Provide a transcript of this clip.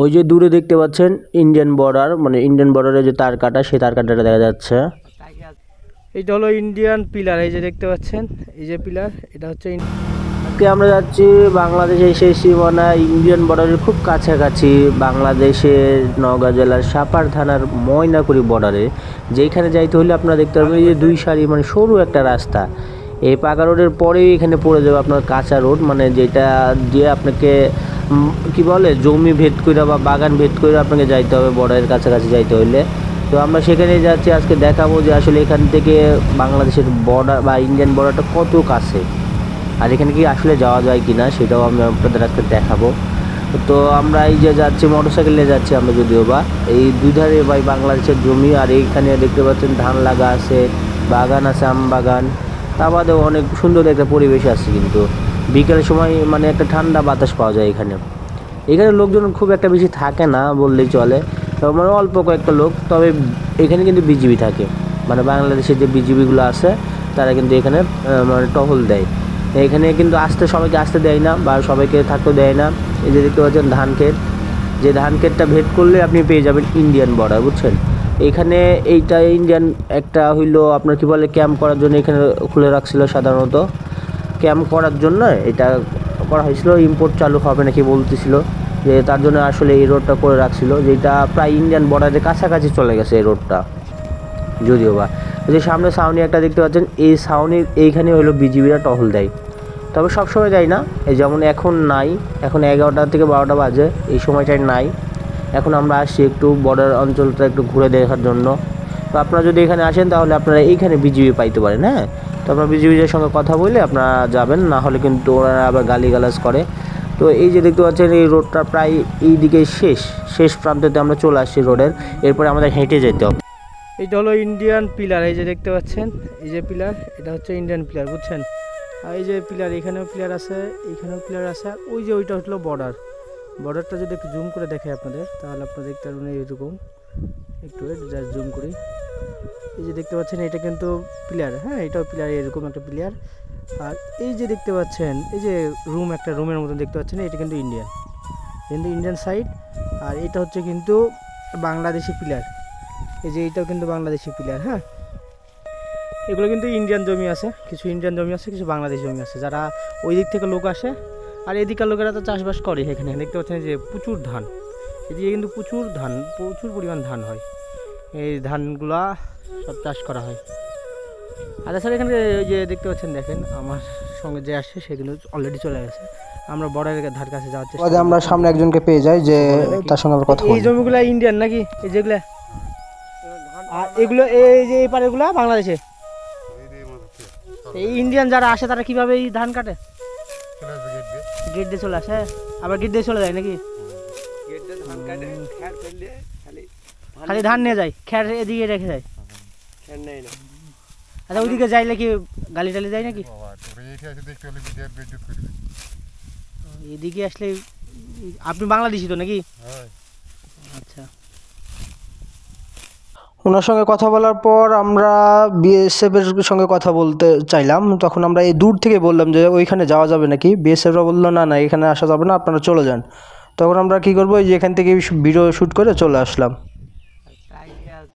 ওই যে দূরে দেখতে পাচ্ছেন ইন্ডিয়ান বর্ডার, মানে ইন্ডিয়ান বর্ডারের যে তার কাটা, সেই তার কাটাটা দেখা যাচ্ছে। এইটা হলো ইন্ডিয়ান পিলার, এই যে দেখতে পাচ্ছেন, এই যে পিলার, এটা হচ্ছে। আজকে আমরা যাচ্ছি বাংলাদেশের সেই সীমানা ইন্ডিয়ান বর্ডারের খুব কাছাকাছি, বাংলাদেশের নওগাঁ জেলার সাপার থানার ময়নাকুড়ি বর্ডারে। যেখানে যাইতে হলে আপনারা দেখতে পাবেন এই যে দুই সারি মানে সরু একটা রাস্তা, এই পাকা রোডের পরেই এখানে পড়ে যাবে আপনার কাঁচা রোড, মানে যেটা দিয়ে আপনাকে কি বলে জমি ভেদ করে বা বাগান ভেদ করে আপনাকে যাইতে হবে বর্ডারের কাছাকাছি যাইতে হলে। তো আমরা সেখানে যাচ্ছি, আজকে দেখাবো যে আসলে এখান থেকে বাংলাদেশের বর্ডার বা ইন্ডিয়ান বর্ডারটা কত কাছে, আর এখানে কি আসলে যাওয়া যায় কি না সেটাও আমি আপনাদের আজকে দেখাবো। তো আমরা এই যে যাচ্ছি মোটরসাইকেল নিয়ে যাচ্ছি আমরা, যদিও বা এই দুই ধারে ভাই বাংলাদেশের জমি, আর এইখানে দেখতে পাচ্ছেন ধান লাগা আছে, বাগান আছে, আম বাগান, তা বাদেও অনেক সুন্দর একটা পরিবেশ আছে। কিন্তু বিকেলের সময় মানে একটা ঠান্ডা বাতাস পাওয়া যায় এখানে। এখানে লোকজন খুব একটা বেশি থাকে না বললেই চলে, তবে মানে অল্প কয়েকটা লোক, তবে এখানে কিন্তু বিজিবি থাকে, মানে বাংলাদেশের যে বিজিবিগুলো আছে তারা কিন্তু এখানে মানে টহল দেয়। এখানে কিন্তু সবাইকে আসতে দেয় না বা সবাইকে থাকতে দেয় না। এই যে দেখতে পাচ্ছেন ধান ক্ষেত, যে ধান ক্ষেতটা ভেদ করলে আপনি পেয়ে যাবেন ইন্ডিয়ান বর্ডার, বুঝছেন। এইখানে এইটা ইন্ডিয়ান একটা হইলো আপনার কি বলে ক্যাম্প করার জন্য এখানে খুলে রাখছিল, সাধারণত ক্যাম্প করার জন্য এটা করা হয়েছিল। ইম্পোর্ট চালু হবে নাকি বলতেছিল, যে তার জন্য আসলে এই রোডটা করে রাখছিল, যেটা প্রায় ইন্ডিয়ান বর্ডারের কাছাকাছি চলে গেছে এই রোডটা, যদিও বা। যে সামনে ছাউনি একটা দেখতে পাচ্ছেন, এই ছাউনির এইখানে হলো বিজিবিরা টহল দেয়, তবে সবসময় দেয় না। এই যেমন এখন নাই, এখন 11টা থেকে 12টা বাজে, এই সময়টায় নাই। এখন আমরা আসছি একটু বর্ডার অঞ্চলটা একটু ঘুরে দেখার জন্য। তো আপনারা যদি এখানে আসেন তাহলে আপনারা এইখানে বিজিবি পাইতে পারেন। হ্যাঁ, তো আপনারা বিজিবিদের সঙ্গে কথা বলে আপনারা যাবেন, না হলে কিন্তু ওরা আবার গালিগালাজ করে। তো এই যে দেখতে পাচ্ছেন এই রোডটা প্রায় এই দিকে শেষ প্রান্ততে আমরা চলে আসছি রোডের, এরপরে আমাদের হেঁটে যেতে হবে। এইটা হলো ইন্ডিয়ান পিলার, এই যে দেখতে পাচ্ছেন, এই যে পিলার, এটা হচ্ছে ইন্ডিয়ান পিলার, বুঝছেন। আর এই যে পিলার, এখানেও পিলার আছে, এইখানেও পিলার আছে, আর ওই যে ওইটা হলো বর্ডারটা যদি একটু জুম করে দেখাই আপনাদের, তাহলে আপনারা দেখতে পারবেন এরকম। একটু জাস্ট জুম করি, এই যে দেখতে পাচ্ছেন এটা কিন্তু পিলার, হ্যাঁ এটাও পিলার, এরকম একটা পিলার। আর এই যে দেখতে পাচ্ছেন এই যে একটা রুমের মতন দেখতে পাচ্ছেন, এটা কিন্তু ইন্ডিয়ান সাইড। আর এটা হচ্ছে কিন্তু বাংলাদেশি পিলার, এই যে এইটাও কিন্তু বাংলাদেশি পিলার। হ্যাঁ, এগুলো কিন্তু ইন্ডিয়ান জমি আছে, কিছু ইন্ডিয়ান জমি আছে, কিছু বাংলাদেশি জমি আছে, যারা ওই দিক থেকে লোক আসে। আর এদিকের লোকেরা তো চাষবাস করে, এখানে দেখতে পাচ্ছেন যে প্রচুর ধান, এদিকে কিন্তু প্রচুর পরিমাণ ধান হয়, এই ধানগুলা সব চাষ করা হয়। আর তাছাড়া এখানে ওই যে দেখতে পাচ্ছেন, দেখেন আমার সঙ্গে যে আসছে সে কিন্তু অলরেডি চলে গেছে। আমরা বর্ডারের ধার কাছে যাওয়ার চেষ্টা করি, আমরা সামনে একজনকে পেয়ে যাই, যে তার সঙ্গে আমরা কথা বলি। এই জমিগুলো ইন্ডিয়ান নাকি, এই যেগুলা, আর এগুলো এই যে এই পারেগুলা বাংলাদেশে। এই ইন্ডিয়ান যারা আসে তারা কিভাবে এই ধান কাটে? গেট দিয়ে চলে আসে, আবার গেট দিয়ে চলে যায় নাকি? খালি ধান নিয়ে যায়, খ্যার এদিকে রেখে যায়। আচ্ছা, ওইদিকে যাইলে কি গালি টালি যায় নাকি? এদিকে আসলে আপনি বাংলাদেশি তো নাকি? আচ্ছা, ওনার সঙ্গে কথা বলার পর আমরা বিএসএফ এর সঙ্গে কথা বলতে চাইলাম, তখন আমরা এই দূর থেকে বললাম যে ওইখানে যাওয়া যাবে নাকি। বিএসএফরা বললো না এখানে আসা যাবে না, আপনারা চলে যান। তখন আমরা কি করবো, এই যে এখান থেকে ভিডিও শ্যুট করে চলে আসলাম।